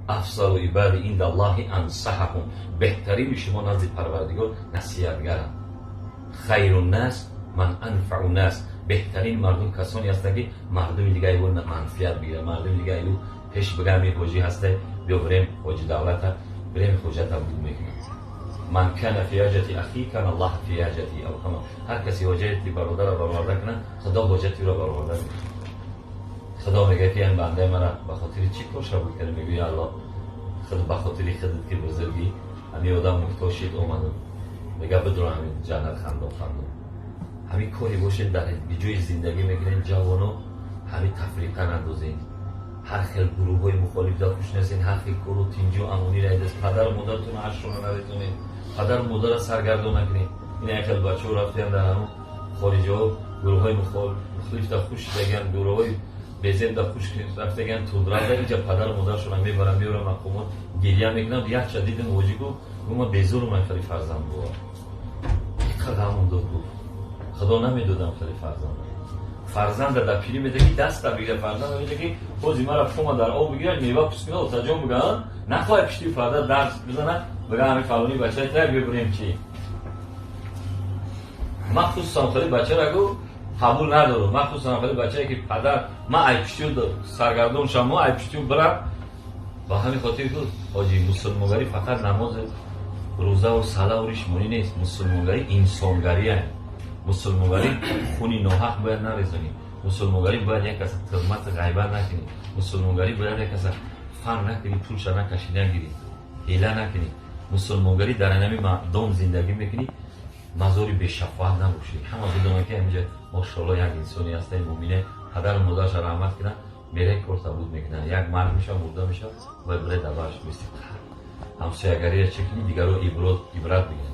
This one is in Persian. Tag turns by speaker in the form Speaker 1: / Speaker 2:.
Speaker 1: افضل عباد عند الله انصحهم، بهترین شما نزد پروردگار نصیحتگرم. خیر الناس من انفع الناس، بهترین مردم کسانی هستند که مردم دیگه رو منفعت بگیره، مردم دیگه رو پیش بگم یک حاجی هسته بیا بریم حاجی دولت بریم حجت بود میکنیم. من کان فی حاجت اخی کان الله فی حاجتی، او کما هر کسی حاجتی برادر را برآورده کنه خدا حاجتی را برآورده میکنه. خدا میگه که این بنده مرا به خاطر چی کوشش بود کرد؟ میگه یا الله خدا به خاطر خودت که بزرگی همین آدم محتاج شد اومد میگه بدون همین جنت خندم همین کاری باشه در بجای زندگی میکنین جوانو همین تفریقا اندازین، هر خیل گروه های مخالف دار خوش نسین، هر خیل گروه تینجو امونی را دست پدر و مادرتون عشق رو نریزونین، پدر و مادر سرگردون نکنین. این اکل بچه ها رفتیم در همون خارجی ها گروه های مخالف دار خوش بگن، گروه های بزن دار خوش رفتگن تودرا در اینجا پدر و مادرشون هم میبرن میبرن مقامات گریه میکنم. یک چه دیدم واجی گو ما بزرگ من خیلی فرزند بود یک قدم داد بود خدا نمیدادم خیلی فرزند در پیری میده که دست در بگیره، فرزند میده که خوزی مرا فوما در آب بگیره میوه پسکنه و تجام بگن نخواه پشتی فردا درس بزنه بگه همه فلانی بچه تر ببریم چی. مخصوصا خیلی بچه را گو قبول ندارم، مخصوصا خیلی بچه که پدر من ای پشتیو سرگردون شما ای پشتیو برم با همین خاطر بود حاجی مسلمانگری فقط نماز روزه و صلاح و ریشمونی نیست، مسلمانگری انسانگریه. مسلمانگری خونی ناحق باید نریزونی، مسلمانگری باید یک کس تهمت غیبت نکنی، مسلمانگری باید یک کس فن نکنی، پولش نکشی نگیری، حیله نکنی. مسلمانگری در اینمی مردم زندگی میکنی مزاری به شفاعت نباشی. همه بدونه که اینجا ماشاءالله یک انسانی هسته مؤمنه پدر و مادرش رحمت کنه میره کار تبود میکنه، یک مرد میشه مرده میشه و بره دبرش میسته. همسایه‌گری چکنی دیگر رو عبرت بگیرن.